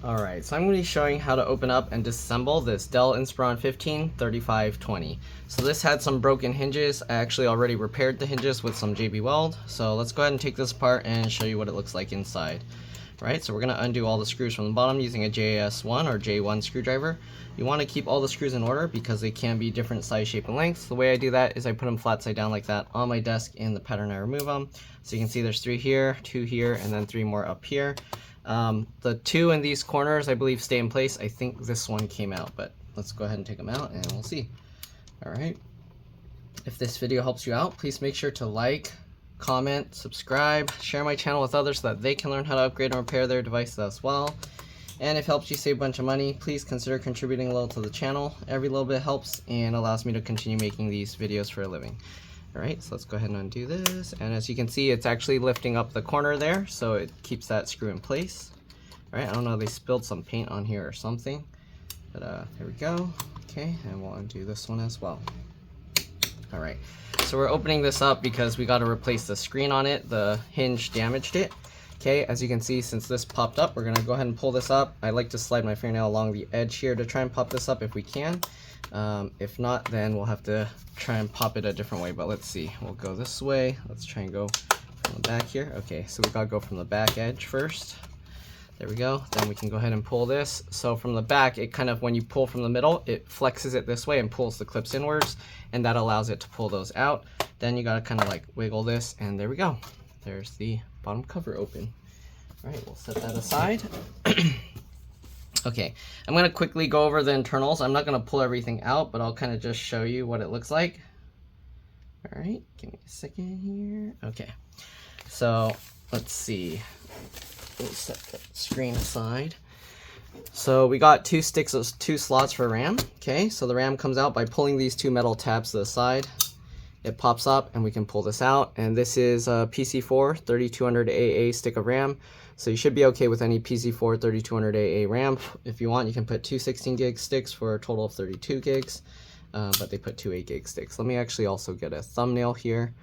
Alright, so I'm going to be showing how to open up and disassemble this DELL Inspiron 15-3520. So this had some broken hinges. I actually already repaired the hinges with some JB Weld. So let's go ahead and take this apart and show you what it looks like inside. Right, so we're going to undo all the screws from the bottom using a JS1 or J1 screwdriver. You want to keep all the screws in order because they can be different size, shape, and lengths. The way I do that is I put them flat side down like that on my desk in the pattern I remove them. So you can see there's 3 here, 2 here, and then 3 more up here. The 2 in these corners I believe stay in place. I think this one came out, but let's go ahead and take them out and we'll see. Alright, if this video helps you out, please make sure to like, comment, subscribe, share my channel with others so that they can learn how to upgrade and repair their devices as well. And if it helps you save a bunch of money, please consider contributing a little to the channel. Every little bit helps and allows me to continue making these videos for a living. Alright, so let's go ahead and undo this. And as you can see, it's actually lifting up the corner there, so it keeps that screw in place. Alright, I don't know, they spilled some paint on here or something. But there we go. Okay, and we'll undo this one as well. Alright, so we're opening this up because we got to replace the screen on it. The hinge damaged it. Okay, as you can see, since this popped up, we're going to go ahead and pull this up. I like to slide my fingernail along the edge here to try and pop this up if we can. If not, then we'll have to try and pop it a different way, but let's see. We'll go this way. Let's try and go from the back here. Okay, so we got to go from the back edge first. There we go. Then we can go ahead and pull this. So from the back, it kind of, when you pull from the middle, it flexes it this way and pulls the clips inwards, and that allows it to pull those out. Then you got to kind of like wiggle this, and there we go. There's the bottom cover open. All right, we'll set that aside. Okay, I'm going to quickly go over the internals. I'm not going to pull everything out, but I'll kind of just show you what it looks like. All right, give me a second here. Okay, so let's see. We'll set the screen aside. So we got 2 sticks of 2 slots for RAM. Okay, so the RAM comes out by pulling these 2 metal tabs to the side. It pops up and we can pull this out, and this is a PC4 3200 AA stick of RAM. So you should be okay with any PC4 3200 AA RAM. If you want, you can put 2 16 gig sticks for a total of 32 gigs, but they put 2 8 gig sticks. Let me actually also get a thumbnail here.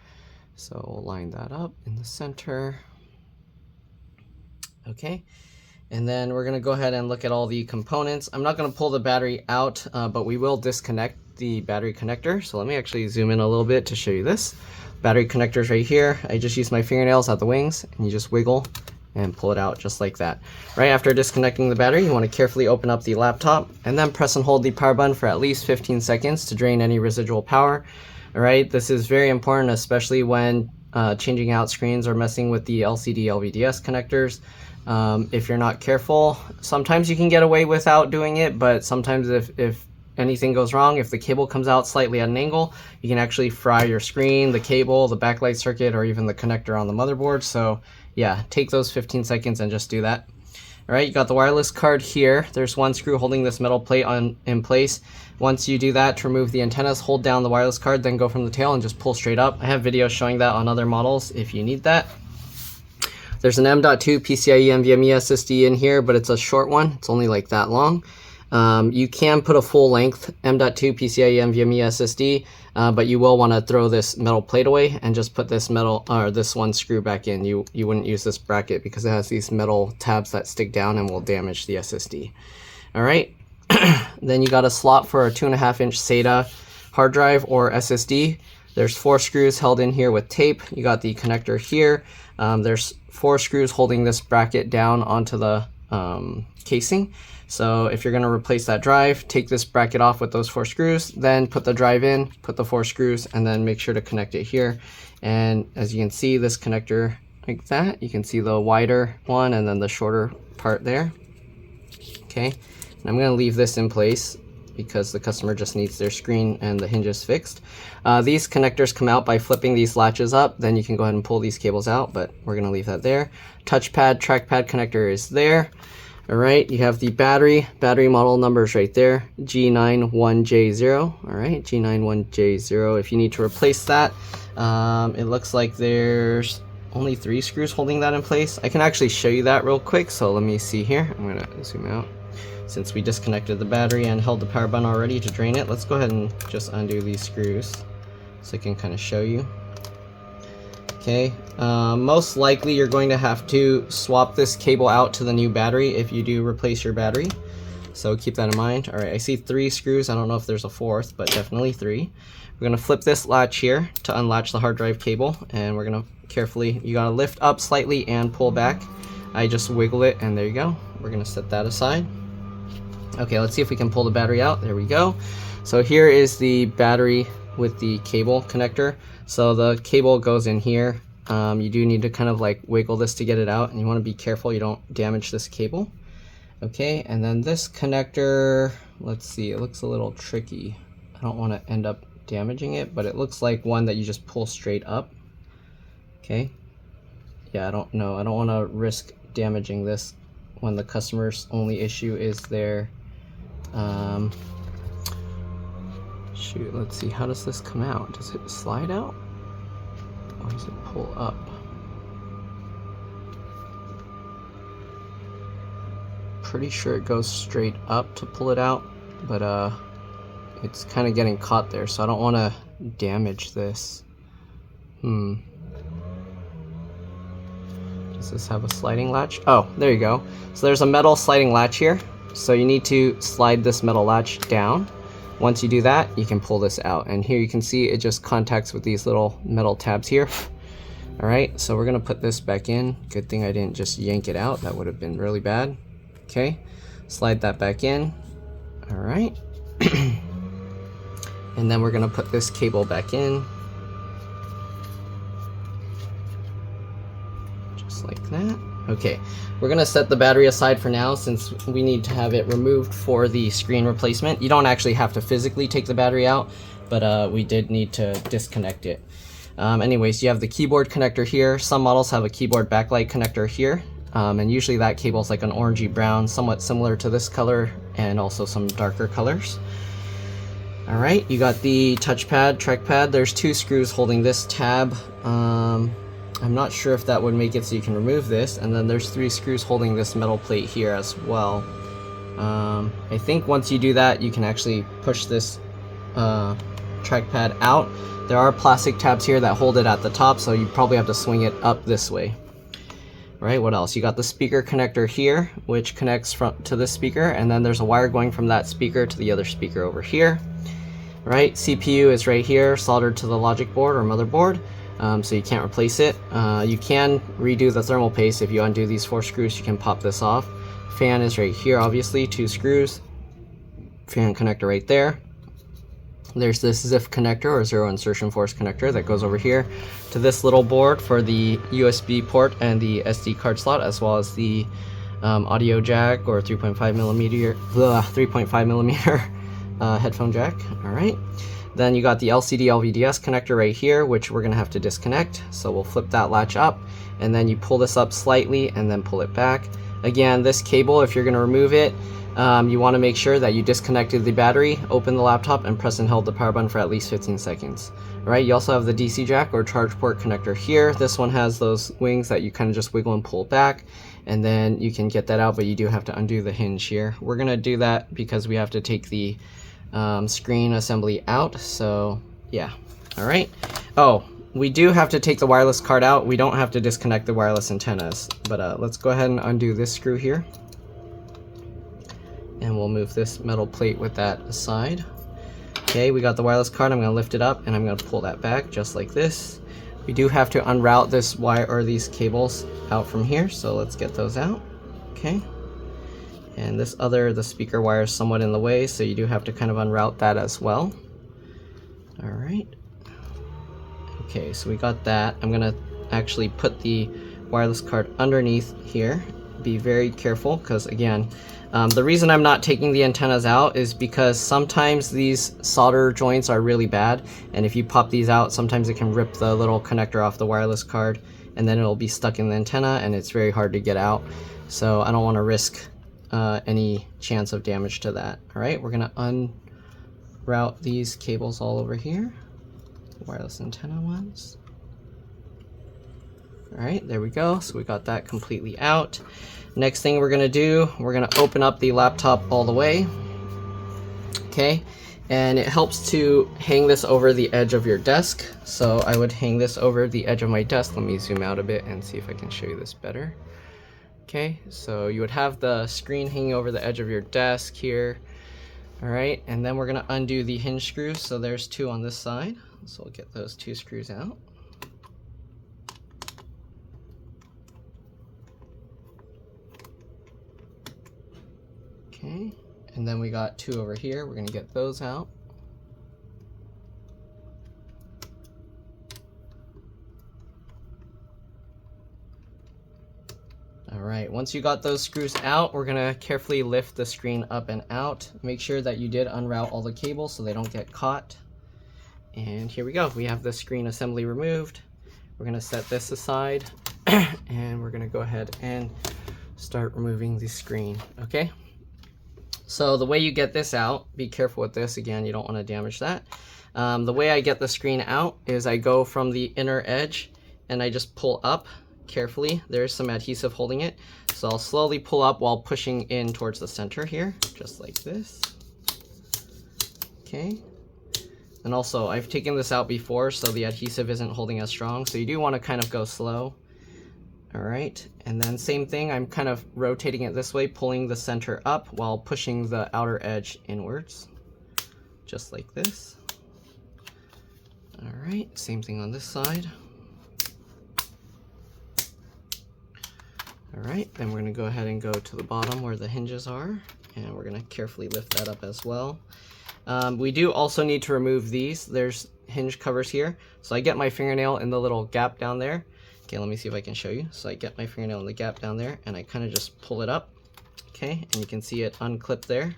So we'll line that up in the center. Okay, and then we're gonna go ahead and look at all the components. I'm not gonna pull the battery out, but we will disconnect the battery connector. So let me actually zoom in a little bit to show you this. Battery connector's right here. I just use my fingernails at the wings, and you just wiggle and pull it out just like that. Right after disconnecting the battery, you want to carefully open up the laptop and then press and hold the power button for at least 15 seconds to drain any residual power. All right, this is very important, especially when changing out screens or messing with the LCD LVDS connectors. If you're not careful, sometimes you can get away without doing it, but sometimes if anything goes wrong, if the cable comes out slightly at an angle, you can actually fry your screen, the cable, the backlight circuit, or even the connector on the motherboard. So yeah, take those 15 seconds and just do that. All right, you got the wireless card here. There's 1 screw holding this metal plate in place. Once you do that, to remove the antennas, hold down the wireless card, then go from the tail and just pull straight up. I have videos showing that on other models if you need that. There's an M.2 PCIe NVMe SSD in here, but it's a short one. It's only like that long. You can put a full length M.2 PCIe NVMe SSD, but you will want to throw this metal plate away and just put this metal or this 1 screw back in. You wouldn't use this bracket because it has these metal tabs that stick down and will damage the SSD. All right. Then you got a slot for a 2.5-inch SATA hard drive or SSD. There's 4 screws held in here with tape. You got the connector here. There's 4 screws holding this bracket down onto the casing. So if you're going to replace that drive, take this bracket off with those 4 screws, then put the drive in, put the 4 screws, and then make sure to connect it here. And as you can see, this connector like that, you can see the wider one and then the shorter part there. Okay, and I'm going to leave this in place because the customer just needs their screen and the hinges fixed. These connectors come out by flipping these latches up, then you can go ahead and pull these cables out, but we're going to leave that there. Touchpad, trackpad connector is there. All right, you have the battery model numbers right there, G91J0. All right, G91J0. If you need to replace that, it looks like there's only 3 screws holding that in place. I can actually show you that real quick, so let me see here. I'm gonna zoom out. Since we disconnected the battery and held the power button already to drain it, let's go ahead and just undo these screws so I can kind of show you. Okay, most likely you're going to have to swap this cable out to the new battery if you do replace your battery. So keep that in mind. All right, I see 3 screws. I don't know if there's a 4th, but definitely 3. We're gonna flip this latch here to unlatch the hard drive cable, and we're gonna carefully, you gotta lift up slightly and pull back. I just wiggle it, and there you go. We're gonna set that aside. Okay, let's see if we can pull the battery out. There we go. So here is the battery with the cable connector. So the cable goes in here. You do need to kind of like wiggle this to get it out, and you want to be careful you don't damage this cable. Okay, and then this connector, let's see, it looks a little tricky. I don't want to end up damaging it, but it looks like one that you just pull straight up. Okay, yeah, I don't know. I don't want to risk damaging this when the customer's only issue is their shoot, let's see, how does this come out? Does it slide out or does it pull up? Pretty sure it goes straight up to pull it out, but it's kind of getting caught there, so I don't want to damage this. Does this have a sliding latch? Oh, there you go. So there's a metal sliding latch here, so you need to slide this metal latch down. Once you do that, you can pull this out, and here you can see it just contacts with these little metal tabs here. All right, so we're gonna put this back in. Good thing I didn't just yank it out. That would have been really bad. Okay, slide that back in. All right. And then we're gonna put this cable back in. Just like that. Okay, we're gonna set the battery aside for now since we need to have it removed for the screen replacement. You don't actually have to physically take the battery out, but we did need to disconnect it. Anyways, you have the keyboard connector here. Some models have a keyboard backlight connector here, and usually that cable is like an orangey brown, somewhat similar to this color, and also some darker colors. All right, you got the touchpad, trackpad. There's 2 screws holding this tab. I'm not sure if that would make it so you can remove this, and then there's 3 screws holding this metal plate here as well. I think once you do that, you can actually push this trackpad out. There are plastic tabs here that hold it at the top, so you probably have to swing it up this way. All right, what else? You got the speaker connector here, which connects to this speaker, and then there's a wire going from that speaker to the other speaker over here. Right, CPU is right here, soldered to the logic board or motherboard. So you can't replace it. You can redo the thermal paste. If you undo these 4 screws, you can pop this off. Fan is right here, obviously, 2 screws. Fan connector right there. There's this ZIF connector or zero insertion force connector that goes over here to this little board for the USB port and the SD card slot, as well as the audio jack or 3.5 millimeter headphone jack. All right. Then you got the LCD LVDS connector right here, which we're gonna have to disconnect. So we'll flip that latch up, and then you pull this up slightly and then pull it back. Again, this cable, if you're gonna remove it, you wanna make sure that you disconnected the battery, open the laptop, and press and hold the power button for at least 15 seconds. All right, you also have the DC jack or charge port connector here. This one has those wings that you kind of just wiggle and pull back, and then you can get that out, but you do have to undo the hinge here. We're gonna do that because we have to take the screen assembly out, so yeah. All right. Oh, we do have to take the wireless card out. We don't have to disconnect the wireless antennas, but let's go ahead and undo this screw here, and we'll move this metal plate with that aside. Okay, we got the wireless card. I'm gonna lift it up and I'm gonna pull that back just like this. We do have to unroute this wire or these cables out from here, so let's get those out. Okay. And this the speaker wire is somewhat in the way, so you do have to kind of unroute that as well. All right. Okay, so we got that. I'm gonna actually put the wireless card underneath here. Be very careful, because again, the reason I'm not taking the antennas out is because sometimes these solder joints are really bad, and if you pop these out, sometimes it can rip the little connector off the wireless card, and then it'll be stuck in the antenna, and it's very hard to get out. So I don't want to risk any chance of damage to that. All right, we're gonna unroute these cables all over here, wireless antenna ones. All right, there we go. So we got that completely out. Next thing we're gonna do, we're gonna open up the laptop all the way. Okay, and it helps to hang this over the edge of your desk. So I would hang this over the edge of my desk. Let me zoom out a bit and see if I can show you this better. Okay, so you would have the screen hanging over the edge of your desk here. All right, and then we're gonna undo the hinge screws. So there's 2 on this side. So we'll get those 2 screws out. Okay, and then we got 2 over here. We're gonna get those out. All right, once you got those screws out, we're gonna carefully lift the screen up and out. Make sure that you did unroute all the cables so they don't get caught. And here we go. We have the screen assembly removed. We're gonna set this aside and we're gonna go ahead and start removing the screen, okay? So the way you get this out, be careful with this. Again, you don't want to damage that. The way I get the screen out is I go from the inner edge and I just pull up carefully. There's some adhesive holding it. So I'll slowly pull up while pushing in towards the center here, just like this. Okay. And also, I've taken this out before, so the adhesive isn't holding as strong. So you do want to kind of go slow. All right, and then same thing, I'm kind of rotating it this way, pulling the center up while pushing the outer edge inwards, just like this. All right, same thing on this side. All right, then we're gonna go ahead and go to the bottom where the hinges are, and we're gonna carefully lift that up as well. We do also need to remove these. There's hinge covers here. So I get my fingernail in the little gap down there. Okay, let me see if I can show you. So I get my fingernail in the gap down there and I kind of just pull it up. Okay, and you can see it unclip there.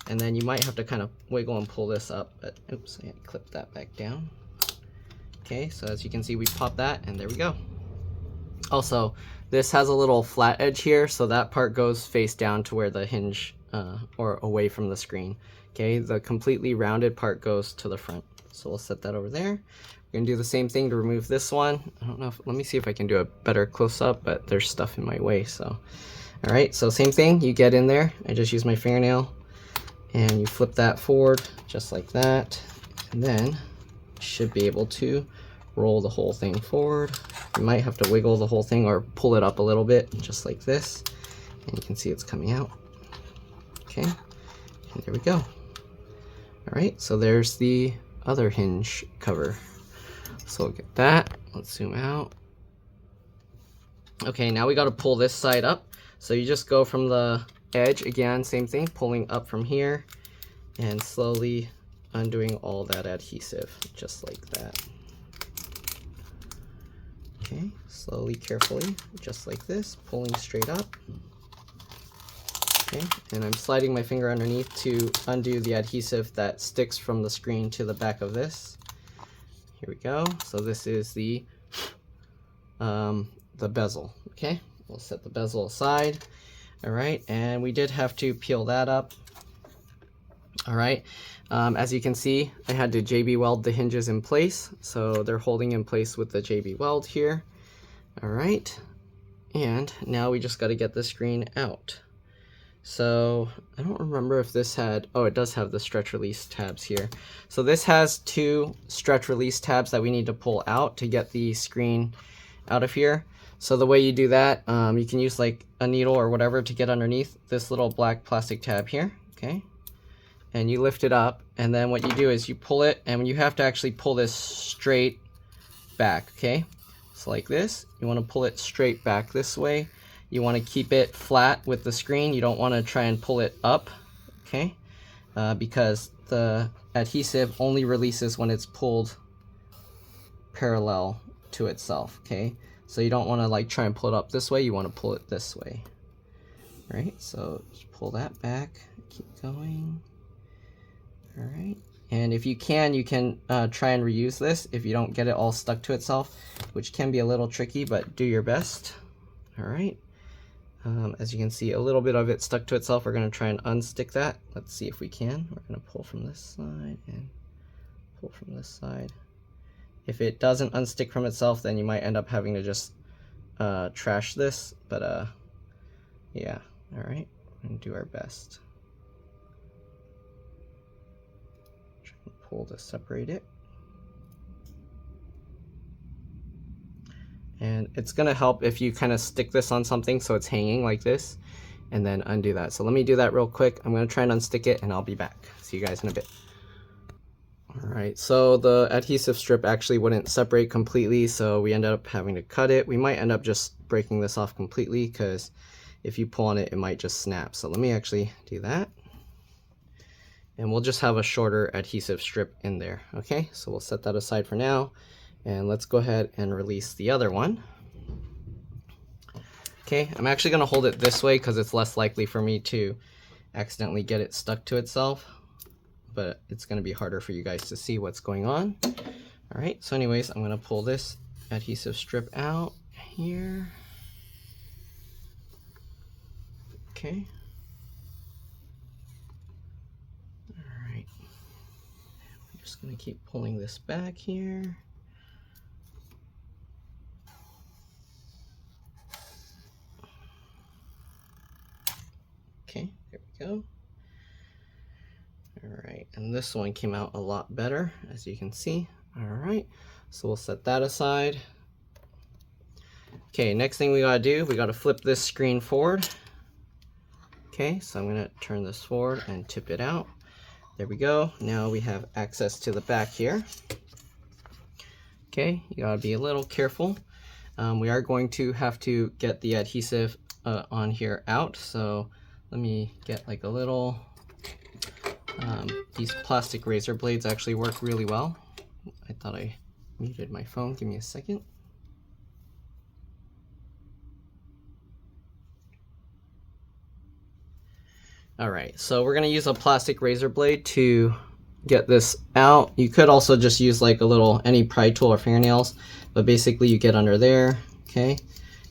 And then you might have to kind of wiggle and pull this up, but oops, I clipped that back down. Okay, so as you can see, we pop that and there we go. Also, this has a little flat edge here, so that part goes face down to where the hinge or away from the screen. Okay, the completely rounded part goes to the front. So we'll set that over there. We're gonna do the same thing to remove this one. I don't know if, let me see if I can do a better close-up, but there's stuff in my way, so. All right, so same thing, you get in there. I just use my fingernail and you flip that forward just like that. And then you should be able to roll the whole thing forward. You might have to wiggle the whole thing or pull it up a little bit, just like this. And you can see it's coming out. Okay, and there we go. All right, so there's the other hinge cover. So we'll get that, let's zoom out. Okay, now we gotta pull this side up. So you just go from the edge, again, same thing, pulling up from here and slowly undoing all that adhesive, just like that. Okay, slowly, carefully, just like this, pulling straight up. Okay, and I'm sliding my finger underneath to undo the adhesive that sticks from the screen to the back of this. Here we go. So this is the bezel. Okay, we'll set the bezel aside. All right, and we did have to peel that up. All right, as you can see, I had to JB weld the hinges in place, so they're holding in place with the JB weld here. All right, and now we just got to get the screen out. So I don't remember if this had, oh, it does have the stretch release tabs here. So this has 2 stretch release tabs that we need to pull out to get the screen out of here. So the way you do that, you can use like a needle or whatever to get underneath this little black plastic tab here, okay? And you lift it up, and then what you do is you pull it, and you have to actually pull this straight back, okay? So like this, you want to pull it straight back this way. You want to keep it flat with the screen. You don't want to try and pull it up, okay? Because the adhesive only releases when it's pulled parallel to itself, okay? So you don't want to like try and pull it up this way. You want to pull it this way, right? So just pull that back, keep going. All right, and if you can try and reuse this if you don't get it all stuck to itself, which can be a little tricky, but do your best. All right, as you can see, a little bit of it stuck to itself. We're going to try and unstick that. Let's see if we can. We're going to pull from this side and pull from this side. If it doesn't unstick from itself, then you might end up having to just trash this, but yeah, all right, we're going to do our best. pull to separate it. And it's gonna help if you kind of stick this on something so it's hanging like this, and then undo that. So let me do that real quick. I'm gonna try and unstick it and I'll be back. See you guys in a bit. All right, so the adhesive strip actually wouldn't separate completely, so we ended up having to cut it. We might end up just breaking this off completely because if you pull on it, it might just snap. So let me actually do that. And we'll just have a shorter adhesive strip in there, okay? So we'll set that aside for now. And let's go ahead and release the other one. Okay, I'm actually gonna hold it this way because it's less likely for me to accidentally get it stuck to itself, but it's gonna be harder for you guys to see what's going on. All right, so anyways, I'm gonna pull this adhesive strip out here. Okay. All right, I'm just gonna keep pulling this back here. Okay, there we go. All right, and this one came out a lot better, as you can see. All right, so we'll set that aside. Okay, next thing we gotta do, we gotta flip this screen forward. Okay, so I'm gonna turn this forward and tip it out. There we go. Now we have access to the back here. Okay, you gotta be a little careful. We are going to have to get the adhesive on here out, so let me get like a little, these plastic razor blades actually work really well. I thought I muted my phone, give me a second. All right, so we're gonna use a plastic razor blade to get this out. You could also just use like a little, any pry tool or fingernails, but basically you get under there, okay?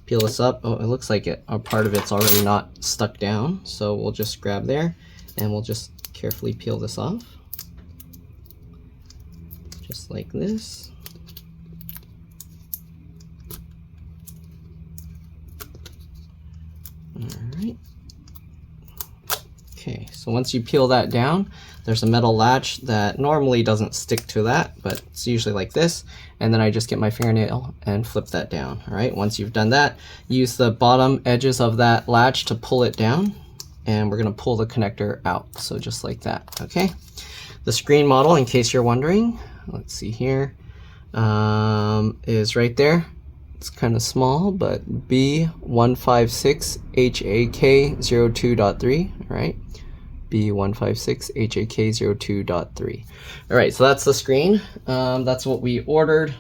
Peel this up. Oh, it looks like a part of it's already not stuck down. So we'll just grab there and we'll just carefully peel this off. Just like this. All right. Okay, so once you peel that down, there's a metal latch that normally doesn't stick to that, but it's usually like this. And then I just get my fingernail and flip that down. All right, once you've done that, use the bottom edges of that latch to pull it down. And we're gonna pull the connector out. So just like that, okay? The screen model, in case you're wondering, let's see here, is right there. It's kind of small, but B156HAK02.3, right? B156HAK02.3. All right, so that's the screen. That's what we ordered.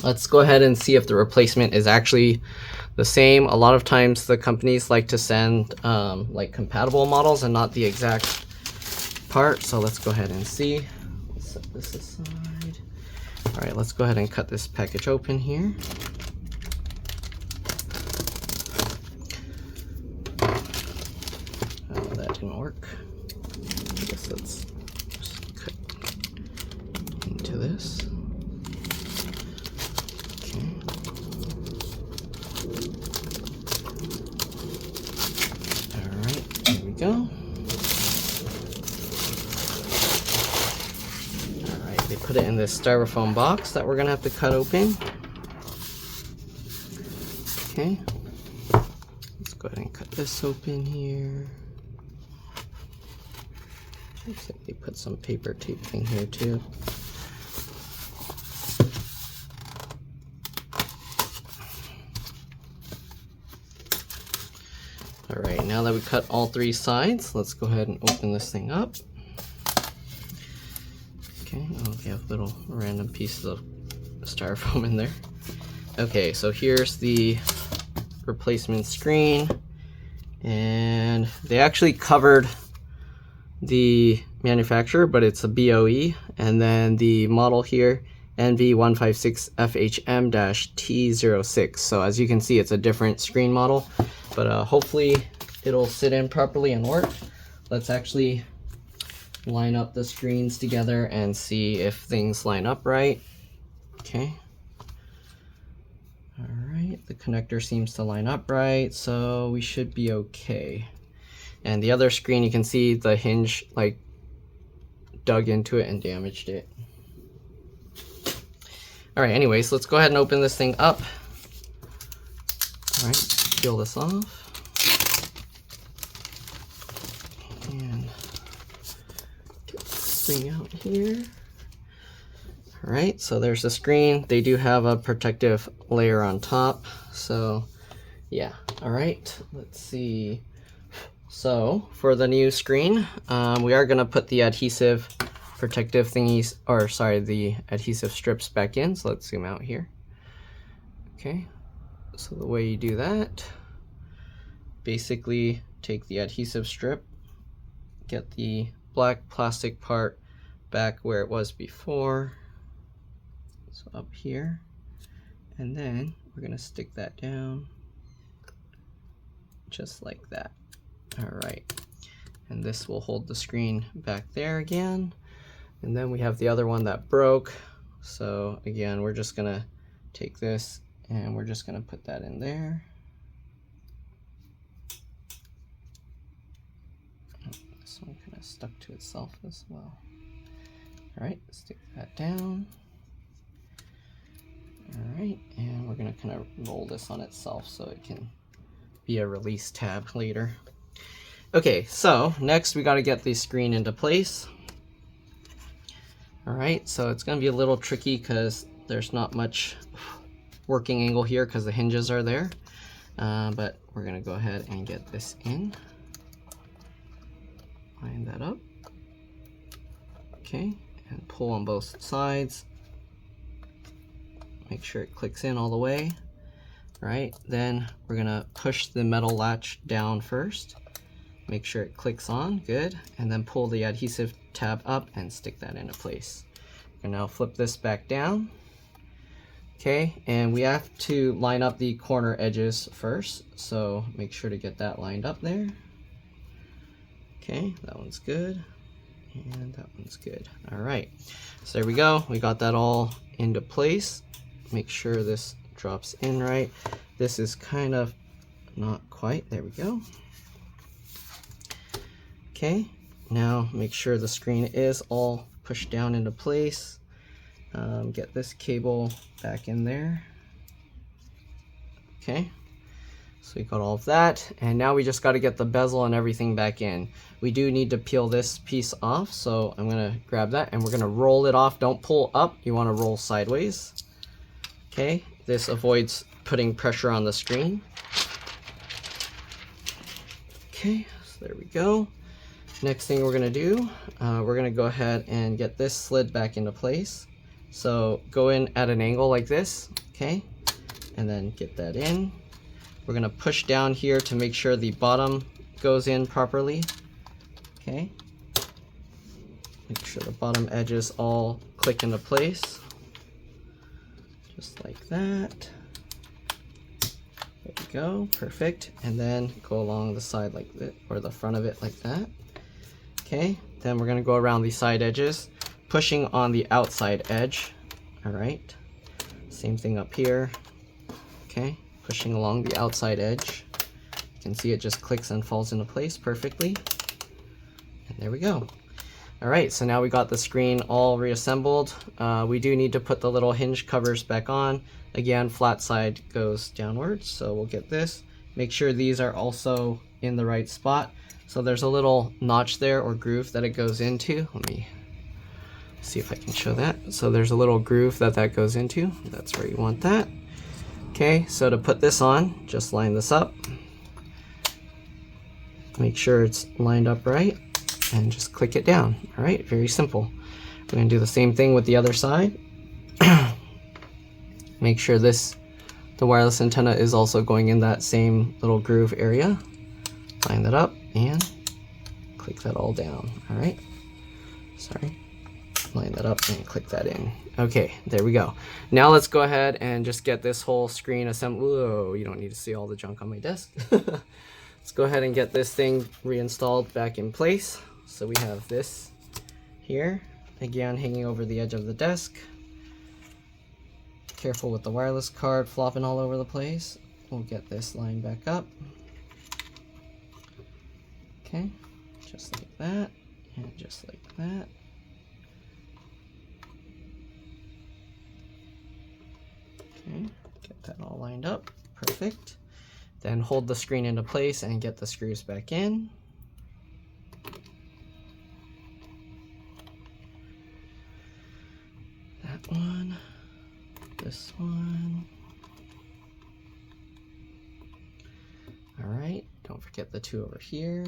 Let's go ahead and see if the replacement is actually the same. A lot of times the companies like to send like compatible models and not the exact part. So let's go ahead and see. Let's set this aside. All right, let's go ahead and cut this package open here. That didn't work. I guess let's just cut into this. Okay. All right, here we go. All right, they put it in this styrofoam box that we're gonna have to cut open. Okay. Let's go ahead and cut this open here. Looks like they put some paper tape thing here too. All right, now that we cut all three sides, let's go ahead and open this thing up. Okay, oh, we have little random pieces of styrofoam in there. Okay, so here's the replacement screen, and they actually covered the manufacturer, but it's a BOE, and then the model here, NV156FHM-T06. So as you can see, it's a different screen model, but hopefully it'll sit in properly and work. Let's actually line up the screens together and see if things line up right. Okay. All right, the connector seems to line up right, so we should be okay. And the other screen, you can see the hinge like dug into it and damaged it. All right, anyways, let's go ahead and open this thing up. All right, peel this off. And get this thing out here. All right, so there's the screen. They do have a protective layer on top. So yeah, all right, let's see. So for the new screen, we are gonna put the adhesive protective thingies, or sorry, the adhesive strips back in. So let's zoom out here. Okay, so the way you do that, basically take the adhesive strip, get the black plastic part back where it was before, so up here, and then we're gonna stick that down just like that. All right, and this will hold the screen back there again. And then we have the other one that broke. So again, we're just gonna take this and we're just gonna put that in there. This one kind of stuck to itself as well. All right, stick that down. All right, and we're gonna kind of roll this on itself so it can be a release tab later. Okay, so next we gotta get the screen into place. All right, so it's gonna be a little tricky because there's not much working angle here because the hinges are there. But we're gonna go ahead and get this in. Line that up. Okay, and pull on both sides. Make sure it clicks in all the way. All right, then we're gonna push the metal latch down first. Make sure it clicks on, good, and then pull the adhesive tab up and stick that into place. And now flip this back down. Okay, and we have to line up the corner edges first, so make sure to get that lined up there. Okay, that one's good, and that one's good. All right, so there we go. We got that all into place. Make sure this drops in right. This is kind of not quite, there we go. Okay, now make sure the screen is all pushed down into place. Get this cable back in there. Okay, so we got all of that, and now we just got to get the bezel and everything back in. We do need to peel this piece off, so I'm gonna grab that and we're gonna roll it off. Don't pull up, you want to roll sideways. Okay, this avoids putting pressure on the screen. Okay, so there we go. Next thing we're gonna do, we're gonna go ahead and get this slid back into place. So go in at an angle like this, okay? And then get that in. We're gonna push down here to make sure the bottom goes in properly, okay? Make sure the bottom edges all click into place. Just like that. There we go, perfect. And then go along the side like that, or the front of it like that. Okay, then we're gonna go around the side edges, pushing on the outside edge. All right, same thing up here. Okay, pushing along the outside edge. You can see it just clicks and falls into place perfectly. And there we go. All right, so now we got the screen all reassembled. We do need to put the little hinge covers back on. Again, flat side goes downwards, so we'll get this. Make sure these are also in the right spot. So there's a little notch there, or groove, that it goes into. Let me see if I can show that. So there's a little groove that goes into. That's where you want that. Okay, so to put this on, just line this up. Make sure it's lined up right, and just click it down. All right, very simple. We're gonna do the same thing with the other side. Make sure the wireless antenna is also going in that same little groove area. Line that up and click that all down. All right, sorry, line that up and click that in. Okay, there we go. Now let's go ahead and just get this whole screen assembled. Whoa, you don't need to see all the junk on my desk. Let's go ahead and get this thing reinstalled back in place. So we have this here, again hanging over the edge of the desk. Careful with the wireless card flopping all over the place. We'll get this line back up. Okay, just like that, and just like that. Okay, get that all lined up. Perfect. Then hold the screen into place and get the screws back in. That one, this one. All right, don't forget the two over here.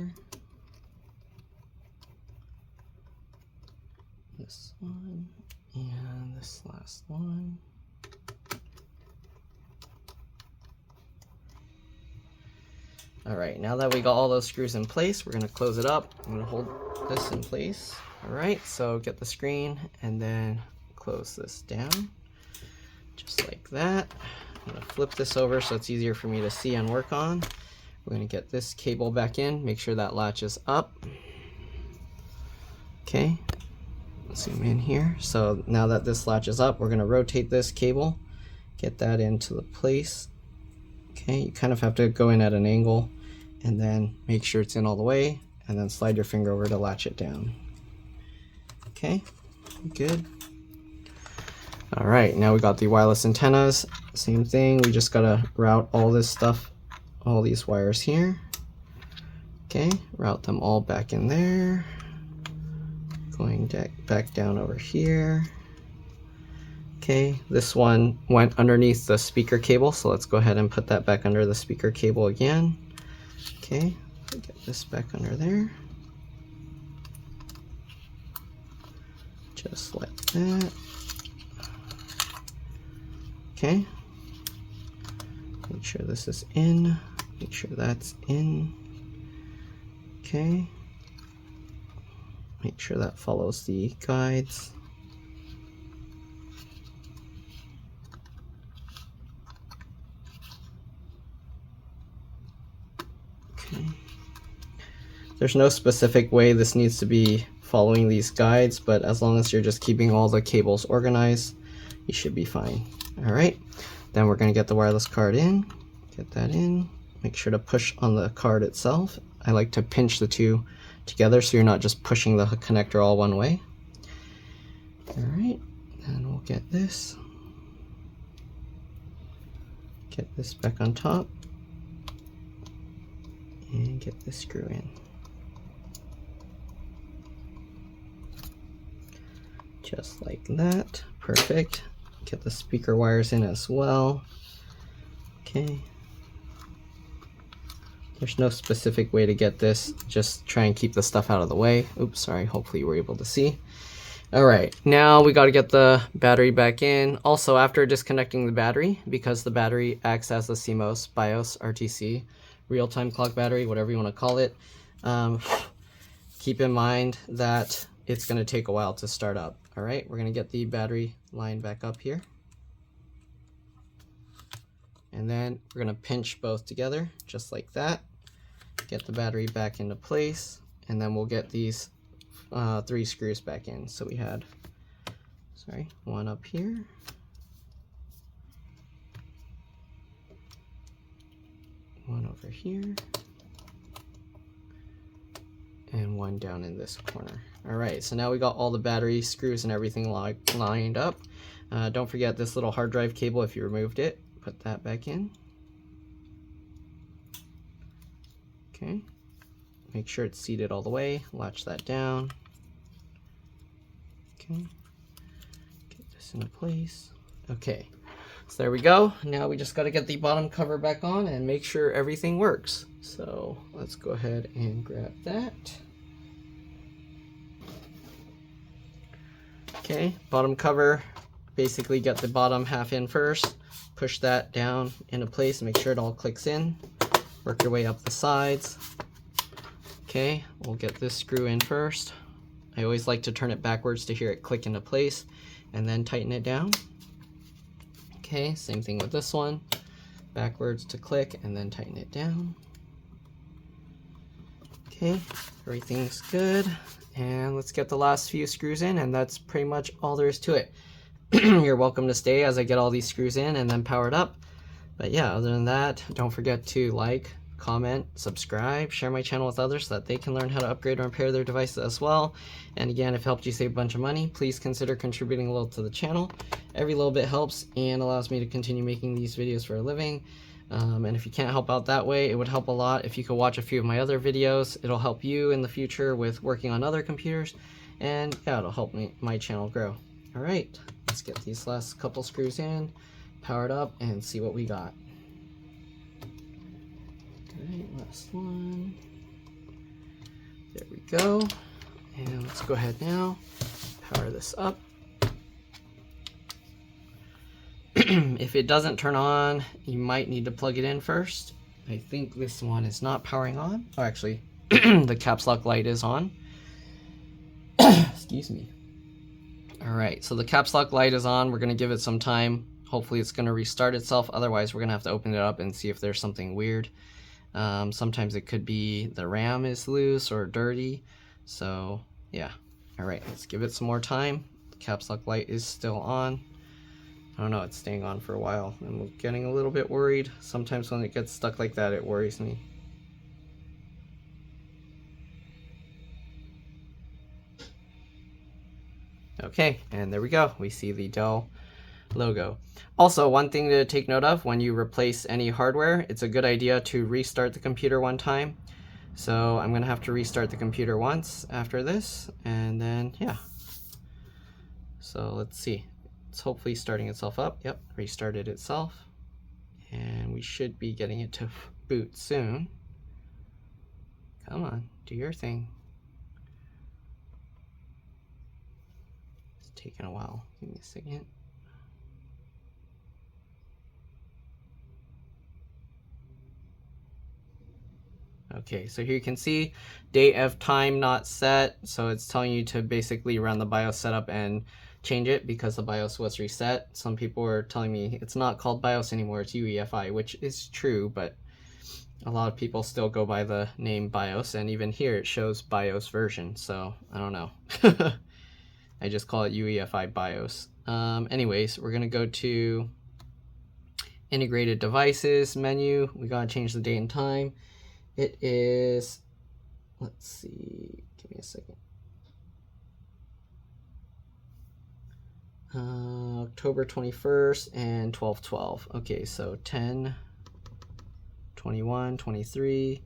This one and this last one. All right, now that we got all those screws in place, we're gonna close it up. I'm gonna hold this in place. All right, so get the screen and then close this down, just like that. I'm gonna flip this over so it's easier for me to see and work on. We're gonna get this cable back in, make sure that latches up. Okay, zoom in here. So now that this latches up, we're gonna rotate this cable, get that into the place. Okay, you kind of have to go in at an angle and then make sure it's in all the way, and then slide your finger over to latch it down. Okay, good. All right, now we got the wireless antennas. Same thing, we just gotta route all this stuff, all these wires here. Okay, route them all back in there. Going back down over here. Okay, this one went underneath the speaker cable, so let's go ahead and put that back under the speaker cable again. Okay, get this back under there. Just like that. Okay. Make sure this is in. Make sure that's in. Okay. Make sure that follows the guides. Okay. There's no specific way this needs to be following these guides, but as long as you're just keeping all the cables organized, you should be fine. All right. Then we're going to get the wireless card in. Get that in. Make sure to push on the card itself. I like to pinch the two together so you're not just pushing the connector all one way. All right, and we'll get this. Get this back on top. And get this screw in. Just like that. Perfect. Get the speaker wires in as well. Okay. There's no specific way to get this. Just try and keep the stuff out of the way. Oops, sorry. Hopefully you were able to see. All right, now we got to get the battery back in. Also, after disconnecting the battery, because the battery acts as the CMOS, BIOS, RTC, real-time clock battery, whatever you want to call it, keep in mind that it's going to take a while to start up. All right, we're going to get the battery line back up here. And then we're going to pinch both together, just like that. Get the battery back into place, and then we'll get these 3 screws back in. So we had, one up here. One over here. And one down in this corner. All right, so now we got all the battery screws and everything lined up. Don't forget this little hard drive cable if you removed it. Put that back in. Okay. Make sure it's seated all the way. Latch that down. Okay. Get this into place. Okay. So there we go. Now we just got to get the bottom cover back on and make sure everything works. So let's go ahead and grab that. Okay, bottom cover. Basically get the bottom half in first. Push that down into place, make sure it all clicks in. Work your way up the sides. Okay, we'll get this screw in first. I always like to turn it backwards to hear it click into place and then tighten it down. Okay, same thing with this one. Backwards to click and then tighten it down. Okay, everything's good. And let's get the last few screws in, and that's pretty much all there is to it. You're welcome to stay as I get all these screws in and then powered up. But yeah, other than that, don't forget to like, comment, subscribe, share my channel with others so that they can learn how to upgrade or repair their devices as well. And again, if it helped you save a bunch of money, please consider contributing a little to the channel. Every little bit helps and allows me to continue making these videos for a living. And if you can't help out that way, it would help a lot if you could watch a few of my other videos. It'll help you in the future with working on other computers, and yeah, it'll help my channel grow. All right, let's get these last couple screws in, power it up, and see what we got. All right, last one. There we go. And let's go ahead now, power this up. If it doesn't turn on, you might need to plug it in first. I think this one is not powering on. Oh, actually, the caps lock light is on. Excuse me. All right, so the caps lock light is on. We're going to give it some time. Hopefully it's going to restart itself. Otherwise, we're going to have to open it up and see if there's something weird. Sometimes it could be the RAM is loose or dirty. So, yeah. All right, let's give it some more time. The caps lock light is still on. I don't know, it's staying on for a while. I'm getting a little bit worried. Sometimes when it gets stuck like that, it worries me. Okay, and there we go. We see the Dell logo. Also, one thing to take note of when you replace any hardware, it's a good idea to restart the computer one time. So I'm gonna have to restart the computer once after this, and then yeah. So let's see. It's hopefully starting itself up. Yep, restarted itself. And we should be getting it to boot soon. Come on, do your thing. It's taking a while. Give me a second. Okay, so here you can see date of time not set. So it's telling you to basically run the BIOS setup and change it because the BIOS was reset. Some people were telling me it's not called BIOS anymore, it's UEFI, which is true, but a lot of people still go by the name BIOS, and even here it shows BIOS version, so I don't know. I just call it UEFI BIOS. Anyways, we're gonna go to integrated devices menu. We gotta change the date and time. It is, let's see, give me a second. October 21st and 12/12. Okay, so 10, 21, 23,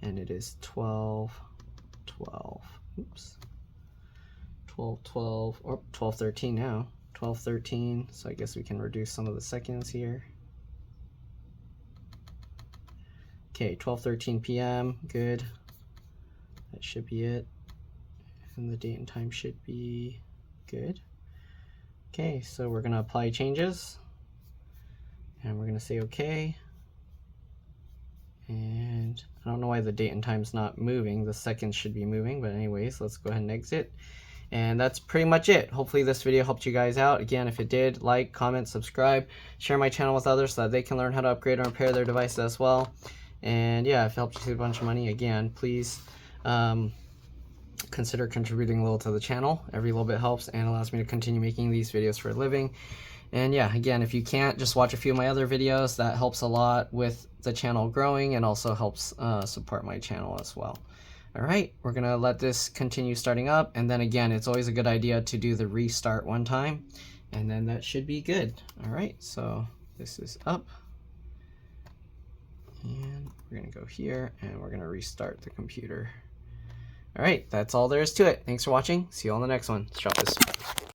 and it is 12/12. Oops. 12/12, or 12/13 now. 12/13, so I guess we can reduce some of the seconds here. Okay, 12:13 p.m. Good. That should be it. And the date and time should be good. Okay, so we're going to apply changes. And we're going to say OK. And I don't know why the date and time's not moving. The seconds should be moving. But anyways, let's go ahead and exit. And that's pretty much it. Hopefully this video helped you guys out. Again, if it did, like, comment, subscribe, share my channel with others so that they can learn how to upgrade or repair their devices as well. And yeah, if it helped you save a bunch of money, again, please consider contributing a little to the channel. Every little bit helps and allows me to continue making these videos for a living. And yeah, again, if you can't, just watch a few of my other videos. That helps a lot with the channel growing and also helps support my channel as well. All right, we're gonna let this continue starting up. And then again, it's always a good idea to do the restart one time, and then that should be good. All right, so this is up. And we're gonna go here and we're gonna restart the computer. All right, that's all there is to it. Thanks for watching. See you on the next one. Let's drop this.